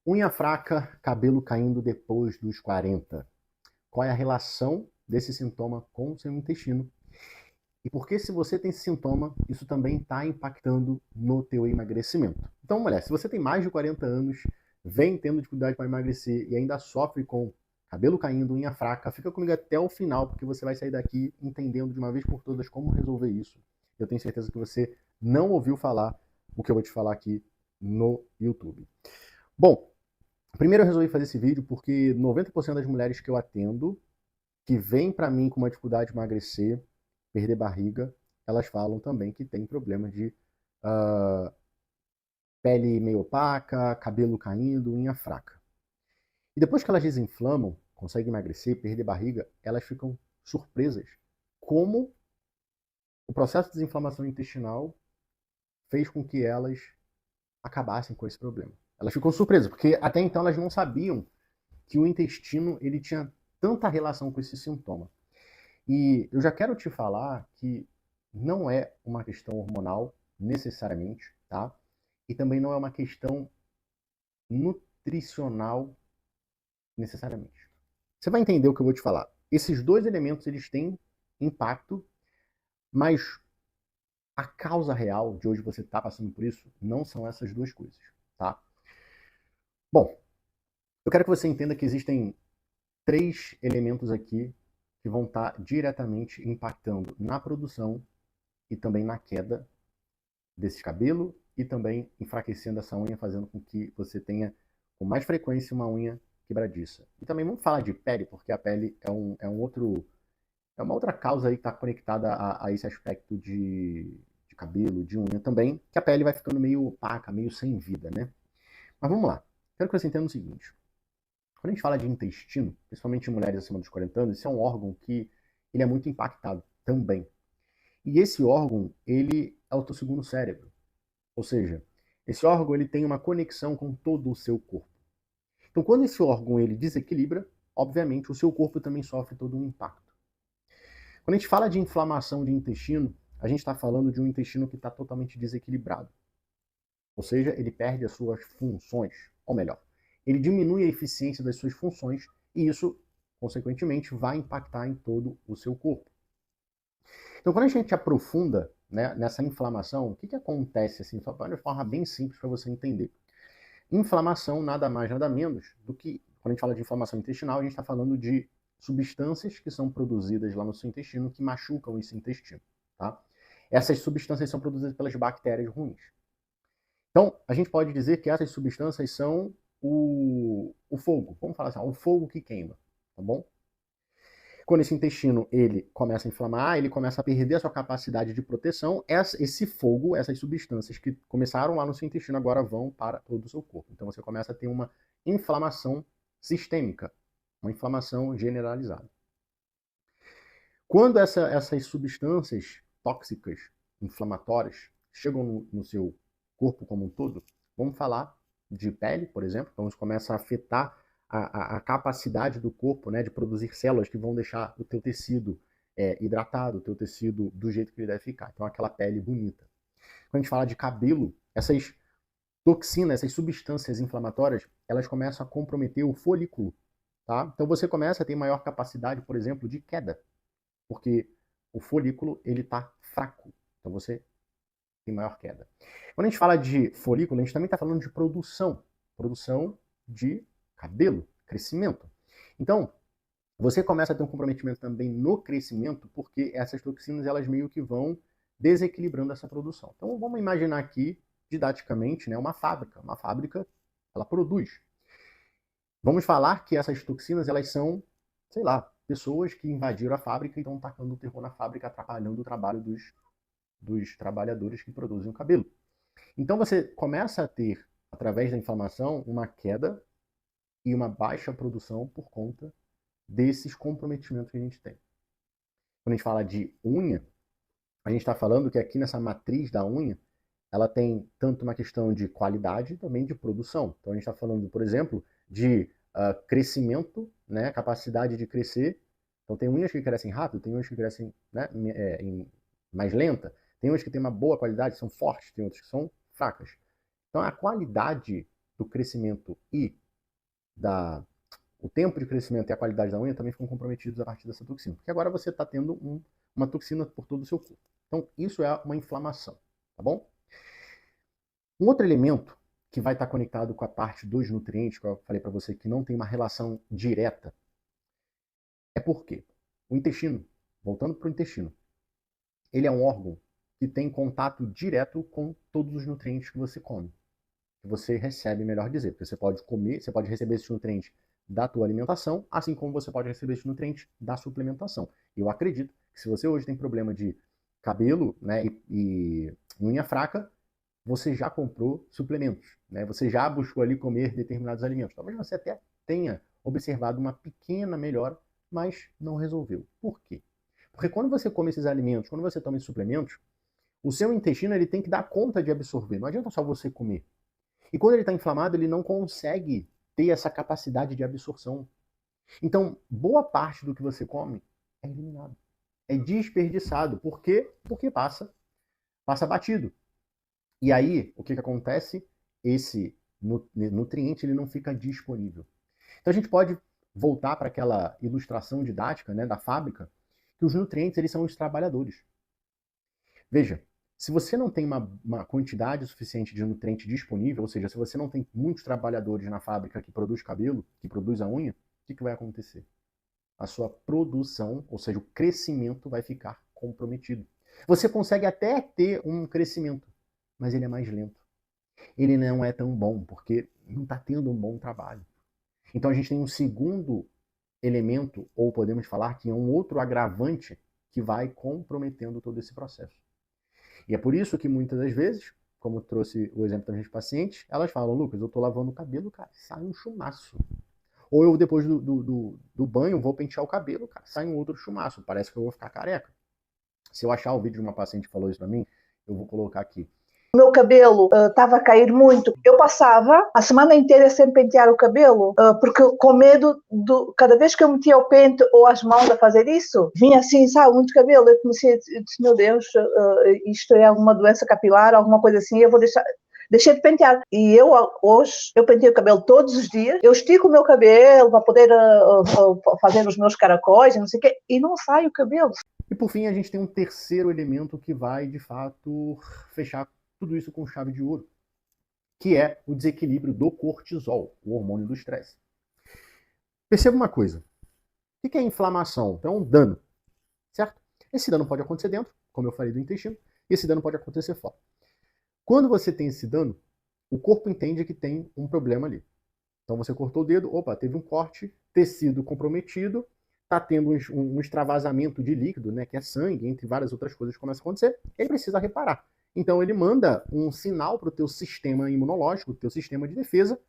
Unha fraca, cabelo caindo depois dos 40. Qual é a relação desse sintoma com o seu intestino? E por que, se você tem esse sintoma, isso também está impactando no teu emagrecimento? Então, mulher, se você tem mais de 40 anos, vem tendo dificuldade para emagrecer e ainda sofre com cabelo caindo, unha fraca, fica comigo até o final, porque você vai sair daqui entendendo de uma vez por todas como resolver isso. Eu tenho certeza que você não ouviu falar o que eu vou te falar aqui no YouTube. Bom, primeiro eu resolvi fazer esse vídeo porque 90% das mulheres que eu atendo, que vêm para mim com uma dificuldade de emagrecer, perder barriga, elas falam também que tem problemas de uh, pele meio opaca, cabelo caindo, unha fraca. E depois que elas desinflamam, conseguem emagrecer, perder barriga, elas ficam surpresas como o processo de desinflamação intestinal fez com que elas acabassem com esse problema. Elas ficam surpresas, porque até então elas não sabiam que o intestino ele tinha tanta relação com esse sintoma. E eu já quero te falar que não é uma questão hormonal necessariamente, tá? E também não é uma questão nutricional necessariamente. Você vai entender o que eu vou te falar. Esses dois elementos eles têm impacto, mas a causa real de hoje você estar passando por isso não são essas duas coisas, tá? Bom, eu quero que você entenda que existem três elementos aqui que vão estar diretamente impactando na produção e também na queda desse cabelo e também enfraquecendo essa unha, fazendo com que você tenha com mais frequência uma unha quebradiça. E também vamos falar de pele, porque a pele é uma outra causa aí que está conectada a esse aspecto de cabelo, de unha também, que a pele vai ficando meio opaca, meio sem vida, né? Mas vamos lá. Quero que você entenda o seguinte. Quando a gente fala de intestino, principalmente em mulheres acima dos 40 anos, esse é um órgão que ele é muito impactado também. E esse órgão, ele é o teu segundo cérebro. Ou seja, esse órgão ele tem uma conexão com todo o seu corpo. Então, quando esse órgão ele desequilibra, obviamente o seu corpo também sofre todo um impacto. Quando a gente fala de inflamação de intestino, a gente está falando de um intestino que está totalmente desequilibrado. Ou seja, ele perde as suas funções, ou melhor, ele diminui a eficiência das suas funções e isso, consequentemente, vai impactar em todo o seu corpo. Então, quando a gente aprofunda, né, nessa inflamação, o que acontece assim, de uma forma bem simples para você entender? Inflamação nada mais, nada menos do que, quando a gente fala de inflamação intestinal, a gente está falando de substâncias que são produzidas lá no seu intestino que machucam esse intestino. Tá? Essas substâncias são produzidas pelas bactérias ruins. Então, a gente pode dizer que essas substâncias são o fogo. Vamos falar assim, o fogo que queima, tá bom? Quando esse intestino ele começa a inflamar, ele começa a perder a sua capacidade de proteção, esse fogo, essas substâncias que começaram lá no seu intestino agora vão para todo o seu corpo. Então você começa a ter uma inflamação sistêmica, uma inflamação generalizada. Quando essas substâncias tóxicas, inflamatórias, chegam no seu corpo como um todo, vamos falar de pele, por exemplo, então isso começa a afetar a capacidade do corpo, né, de produzir células que vão deixar o teu tecido hidratado, o teu tecido do jeito que ele deve ficar. Então aquela pele bonita. Quando a gente fala de cabelo, essas toxinas, essas substâncias inflamatórias, elas começam a comprometer o folículo. Tá? Então você começa a ter maior capacidade, por exemplo, de queda, porque o folículo ele está fraco. Então você tem maior queda. Quando a gente fala de folículo, a gente também está falando de produção de cabelo, crescimento. Então, você começa a ter um comprometimento também no crescimento, porque essas toxinas elas meio que vão desequilibrando essa produção. Então, vamos imaginar aqui, didaticamente, né, uma fábrica. Uma fábrica, ela produz. Vamos falar que essas toxinas elas são, sei lá, pessoas que invadiram a fábrica e estão tacando o terror na fábrica, atrapalhando o trabalho dos trabalhadores que produzem o cabelo. Então você começa a ter, através da inflamação, uma queda e uma baixa produção por conta desses comprometimentos que a gente tem. Quando a gente fala de unha, a gente está falando que aqui nessa matriz da unha, ela tem tanto uma questão de qualidade também de produção. Então a gente está falando, por exemplo, de crescimento, né, capacidade de crescer. Então tem unhas que crescem rápido, tem unhas que crescem, né, mais lenta, tem unhas que têm uma boa qualidade, são fortes, tem outras que são fracas. Então a qualidade do crescimento e o tempo de crescimento e a qualidade da unha também ficam comprometidos a partir dessa toxina. Porque agora você está tendo uma toxina por todo o seu corpo. Então, isso é uma inflamação, tá bom? Um outro elemento que vai estar conectado com a parte dos nutrientes, que eu falei para você que não tem uma relação direta, é porque o intestino, voltando para o intestino, ele é um órgão que tem contato direto com todos os nutrientes que você come, que você recebe, melhor dizer, porque você pode comer, você pode receber esses nutrientes da tua alimentação, assim como você pode receber esses nutrientes da suplementação. Eu acredito que se você hoje tem problema de cabelo, né, e unha fraca, você já comprou suplementos, né? Você já buscou ali comer determinados alimentos. Talvez você até tenha observado uma pequena melhora, mas não resolveu. Por quê? Porque quando você come esses alimentos, quando você toma esses suplementos, o seu intestino ele tem que dar conta de absorver. Não adianta só você comer. E quando ele está inflamado, ele não consegue ter essa capacidade de absorção. Então, boa parte do que você come é eliminado. É desperdiçado. Por quê? Porque passa batido. E aí, o que acontece? Esse nutriente ele não fica disponível. Então a gente pode voltar para aquela ilustração didática, né, da fábrica, que os nutrientes eles são os trabalhadores. Veja, se você não tem uma quantidade suficiente de nutriente disponível, ou seja, se você não tem muitos trabalhadores na fábrica que produz cabelo, que produz a unha, o que vai acontecer? A sua produção, ou seja, o crescimento vai ficar comprometido. Você consegue até ter um crescimento, mas ele é mais lento. Ele não é tão bom, porque não está tendo um bom trabalho. Então a gente tem um segundo elemento, ou podemos falar que é um outro agravante que vai comprometendo todo esse processo. E é por isso que muitas das vezes, como trouxe o exemplo das minhas pacientes, elas falam, Lucas, eu estou lavando o cabelo, cara, sai um chumaço. Ou eu, depois do banho, vou pentear o cabelo, cara, sai um outro chumaço, parece que eu vou ficar careca. Se eu achar o vídeo de uma paciente que falou isso para mim, eu vou colocar aqui. O meu cabelo estava a cair muito. Eu passava a semana inteira sem pentear o cabelo, porque com medo, cada vez que eu metia o pente ou as mãos a fazer isso, vinha assim, sabe, muito cabelo. Eu comecei a dizer, meu Deus, isto é alguma doença capilar, alguma coisa assim, eu vou deixei de pentear. E hoje, eu penteio o cabelo todos os dias, eu estico o meu cabelo para poder fazer os meus caracóis, não sei o quê, e não sai o cabelo. E por fim, a gente tem um terceiro elemento que vai, de fato, fechar tudo isso com chave de ouro, que é o desequilíbrio do cortisol, o hormônio do estresse. Perceba uma coisa. O que é inflamação? Então é um dano, certo? Esse dano pode acontecer dentro, como eu falei do intestino, e esse dano pode acontecer fora. Quando você tem esse dano, o corpo entende que tem um problema ali. Então você cortou o dedo, opa, teve um corte, tecido comprometido, está tendo um extravasamento de líquido, né, que é sangue, entre várias outras coisas que começam a acontecer, ele precisa reparar. Então ele manda um sinal para o teu sistema imunológico, o teu sistema de defesa,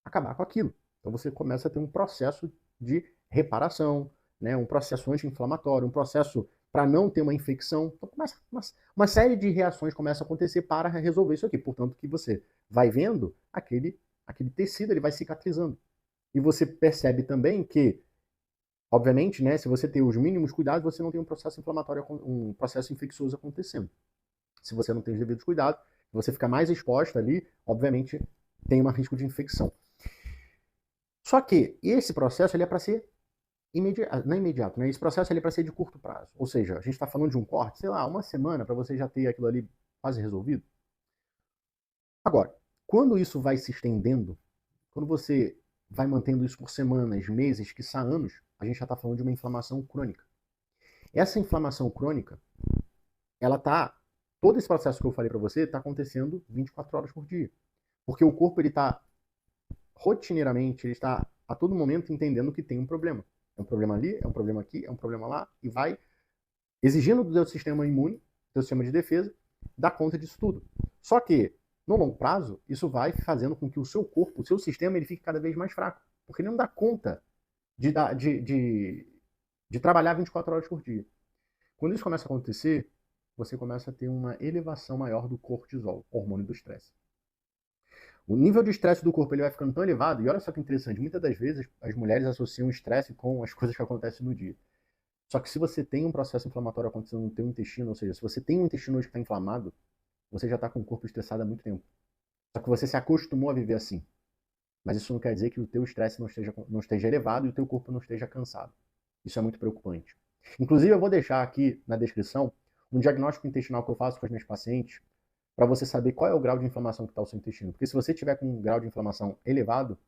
acabar com aquilo. Então você começa a ter um processo de reparação, né, um processo anti-inflamatório, um processo para não ter uma infecção. Então começa uma série de reações começa a acontecer para resolver isso aqui. Portanto, que você vai vendo aquele tecido, ele vai cicatrizando. E você percebe também que, obviamente, né, se você tem os mínimos cuidados, você não tem um processo inflamatório, um processo infeccioso acontecendo. Se você não tem os devidos cuidados, você fica mais exposto ali, obviamente, tem um risco de infecção. Só que esse processo ele é para ser não é imediato, né? Esse processo ele é para ser de curto prazo. Ou seja, a gente está falando de um corte, sei lá, uma semana para você já ter aquilo ali quase resolvido. Agora, quando isso vai se estendendo, quando você vai mantendo isso por semanas, meses, quiçá anos, a gente já está falando de uma inflamação crônica. Essa inflamação crônica, ela tá, todo esse processo que eu falei para você está acontecendo 24 horas por dia. Porque o corpo ele está rotineiramente, ele está a todo momento entendendo que tem um problema. É um problema ali, é um problema aqui, é um problema lá, e vai exigindo do seu sistema imune, do seu sistema de defesa, dar conta disso tudo. Só que, no longo prazo, isso vai fazendo com que o seu corpo, o seu sistema, ele fique cada vez mais fraco. Porque ele não dá conta de trabalhar 24 horas por dia. Quando isso começa a acontecer, você começa a ter uma elevação maior do cortisol, hormônio do estresse. O nível de estresse do corpo ele vai ficando tão elevado, e olha só que interessante, muitas das vezes as mulheres associam o estresse com as coisas que acontecem no dia. Só que se você tem um processo inflamatório acontecendo no teu intestino, ou seja, se você tem um intestino hoje que está inflamado, você já está com o corpo estressado há muito tempo. Só que você se acostumou a viver assim. Mas isso não quer dizer que o teu estresse não esteja elevado e o teu corpo não esteja cansado. Isso é muito preocupante. Inclusive, eu vou deixar aqui na descrição um diagnóstico intestinal que eu faço com as minhas pacientes para você saber qual é o grau de inflamação que está o seu intestino. Porque se você tiver com um grau de inflamação elevado,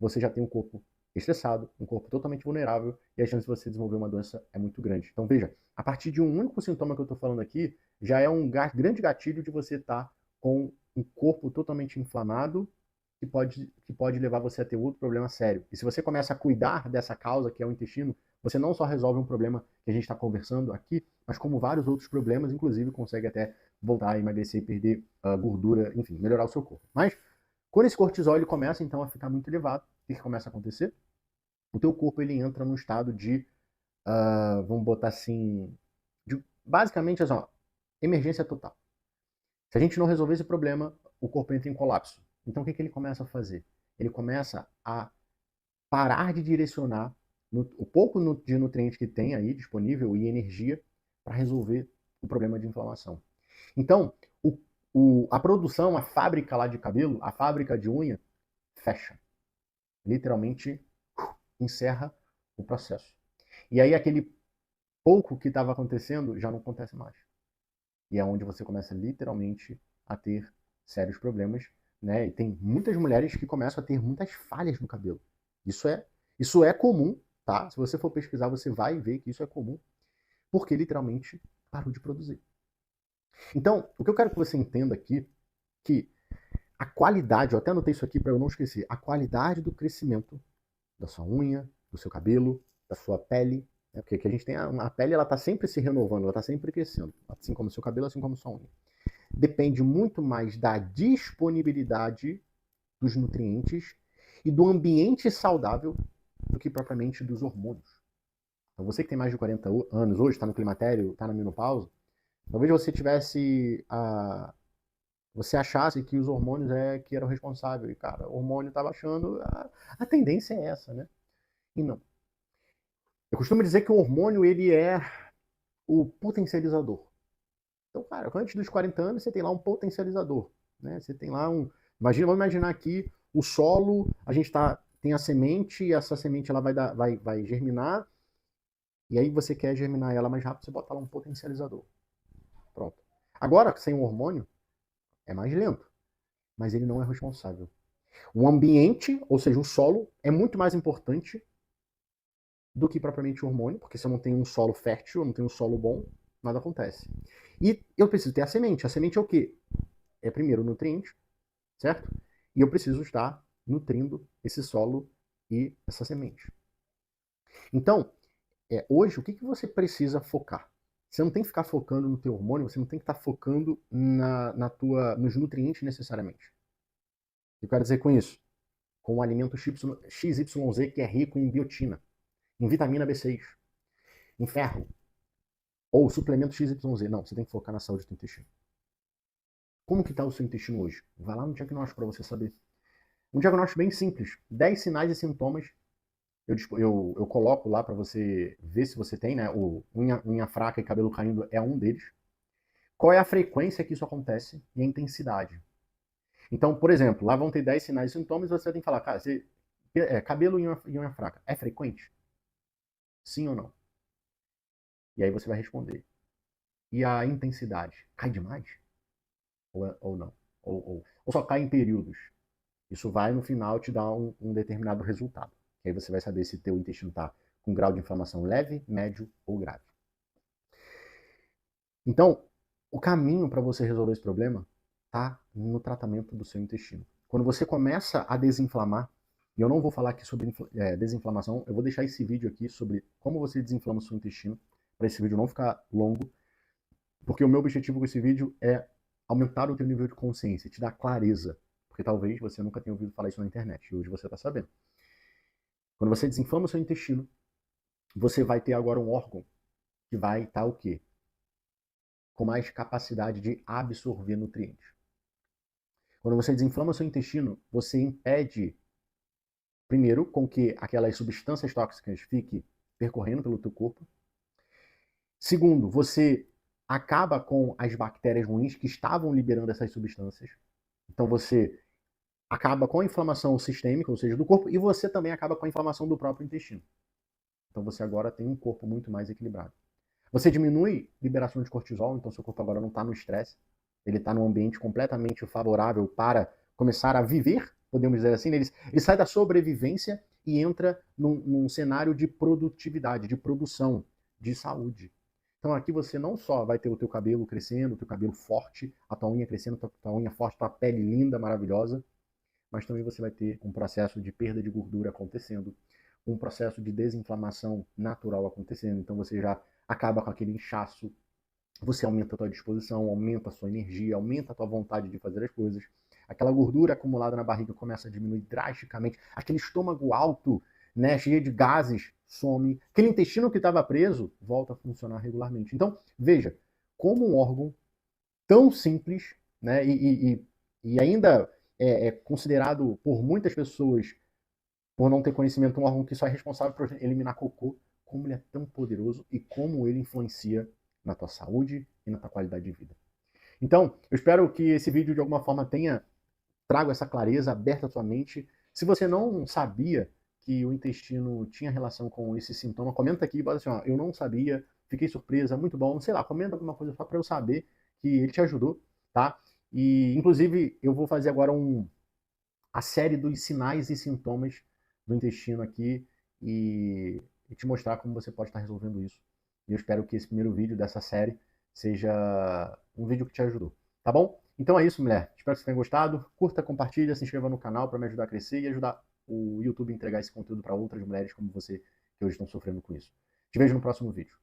você já tem um corpo estressado, um corpo totalmente vulnerável e a chance de você desenvolver uma doença é muito grande. Então veja, a partir de um único sintoma que eu estou falando aqui, já é um grande gatilho de você estar com um corpo totalmente inflamado que pode levar você a ter outro problema sério. E se você começa a cuidar dessa causa, que é o intestino, você não só resolve um problema que a gente está conversando aqui, mas como vários outros problemas, inclusive consegue até voltar a emagrecer, perder gordura, enfim, melhorar o seu corpo. Mas quando esse cortisol ele começa então a ficar muito elevado, o que começa a acontecer? O teu corpo ele entra num estado de, vamos botar assim, basicamente assim, ó, emergência total. Se a gente não resolver esse problema, o corpo entra em colapso. Então o que ele começa a fazer? Ele começa a parar de direcionar o pouco de nutriente que tem aí disponível e energia para resolver o problema de inflamação. Então, a produção, a fábrica lá de cabelo, a fábrica de unha, fecha. Literalmente encerra o processo. E aí aquele pouco que estava acontecendo já não acontece mais. E é onde você começa literalmente a ter sérios problemas, né? E tem muitas mulheres que começam a ter muitas falhas no cabelo. Isso é comum, tá? Se você for pesquisar, você vai ver que isso é comum, porque literalmente parou de produzir. Então, o que eu quero que você entenda aqui, que a qualidade, eu até anotei isso aqui para eu não esquecer, a qualidade do crescimento da sua unha, do seu cabelo, da sua pele, né? Porque aqui a gente tem a pele, ela está sempre se renovando, ela está sempre crescendo, assim como o seu cabelo, assim como a sua unha. Depende muito mais da disponibilidade dos nutrientes e do ambiente saudável do que propriamente dos hormônios. Então você que tem mais de 40 anos hoje, está no climatério, está na menopausa, talvez você tivesse você achasse que os hormônios que eram responsáveis. E, cara, o hormônio está baixando, a tendência é essa, né? E não. Eu costumo dizer que o hormônio, ele é o potencializador. Então, cara, antes dos 40 anos, você tem lá um potencializador, né? Você tem lá vamos imaginar aqui o solo, a gente tem a semente, e essa semente ela vai germinar, e aí você quer germinar ela mais rápido, você bota lá um potencializador. Pronto. Agora, sem o hormônio, é mais lento, mas ele não é responsável. O ambiente, ou seja, o solo, é muito mais importante do que propriamente o hormônio, porque se eu não tenho um solo fértil, eu não tenho um solo bom, nada acontece. E eu preciso ter a semente. A semente é o quê? É primeiro o nutriente, certo? E eu preciso estar nutrindo esse solo e essa semente. Então, hoje, o que você precisa focar? Você não tem que ficar focando no teu hormônio, você não tem que estar focando nos nutrientes necessariamente. O que eu quero dizer com isso? Com o alimento XYZ que é rico em biotina, em vitamina B6, em ferro, ou suplemento XYZ. Não, você tem que focar na saúde do intestino. Como que está o seu intestino hoje? Vai lá no diagnóstico para você saber. Um diagnóstico bem simples. 10 sinais e sintomas. Eu coloco lá para você ver se você tem, né? O unha fraca e cabelo caindo é um deles. Qual é a frequência que isso acontece e a intensidade. Então, por exemplo, lá vão ter 10 sinais e sintomas e você tem que falar, cara, cabelo e unha fraca, é frequente? Sim ou não? E aí você vai responder. E a intensidade? Cai demais? Ou não? Ou só cai em períodos? Isso vai, no final, te dar um determinado resultado. E aí você vai saber se teu intestino está com grau de inflamação leve, médio ou grave. Então, o caminho para você resolver esse problema está no tratamento do seu intestino. Quando você começa a desinflamar, e eu não vou falar aqui sobre desinflamação, eu vou deixar esse vídeo aqui sobre como você desinflama o seu intestino, para esse vídeo não ficar longo, porque o meu objetivo com esse vídeo é aumentar o teu nível de consciência, te dar clareza, porque talvez você nunca tenha ouvido falar isso na internet, e hoje você está sabendo. Quando você desinflama o seu intestino, você vai ter agora um órgão que vai estar o quê? Com mais capacidade de absorver nutrientes. Quando você desinflama o seu intestino, você impede, primeiro, com que aquelas substâncias tóxicas fiquem percorrendo pelo teu corpo. Segundo, você acaba com as bactérias ruins que estavam liberando essas substâncias. Então você acaba com a inflamação sistêmica, ou seja, do corpo, e você também acaba com a inflamação do próprio intestino. Então você agora tem um corpo muito mais equilibrado. Você diminui a liberação de cortisol, então seu corpo agora não está no estresse, ele está num ambiente completamente favorável para começar a viver, podemos dizer assim, ele sai da sobrevivência e entra num cenário de produtividade, de produção, de saúde. Então aqui você não só vai ter o teu cabelo crescendo, o teu cabelo forte, a tua unha crescendo, a tua unha forte, a tua pele linda, maravilhosa, mas também você vai ter um processo de perda de gordura acontecendo, um processo de desinflamação natural acontecendo. Então você já acaba com aquele inchaço, você aumenta a tua disposição, aumenta a sua energia, aumenta a tua vontade de fazer as coisas. Aquela gordura acumulada na barriga começa a diminuir drasticamente. Aquele estômago alto, né, cheio de gases, some. Aquele intestino que estava preso volta a funcionar regularmente. Então, veja, como um órgão tão simples, né, e ainda é considerado por muitas pessoas, por não ter conhecimento, um órgão que só é responsável por eliminar cocô, como ele é tão poderoso e como ele influencia na tua saúde e na tua qualidade de vida. Então, eu espero que esse vídeo de alguma forma tenha trago essa clareza, aberta a tua mente. Se você não sabia que o intestino tinha relação com esse sintoma, comenta aqui e bota assim, ó, eu não sabia, fiquei surpresa, muito bom, sei lá, comenta alguma coisa só para eu saber que ele te ajudou, tá? E, inclusive, eu vou fazer agora a série dos sinais e sintomas do intestino aqui e te mostrar como você pode estar resolvendo isso. E eu espero que esse primeiro vídeo dessa série seja um vídeo que te ajudou, tá bom? Então é isso, mulher. Espero que você tenha gostado. Curta, compartilha, se inscreva no canal para me ajudar a crescer e ajudar o YouTube a entregar esse conteúdo para outras mulheres como você que hoje estão sofrendo com isso. Te vejo no próximo vídeo.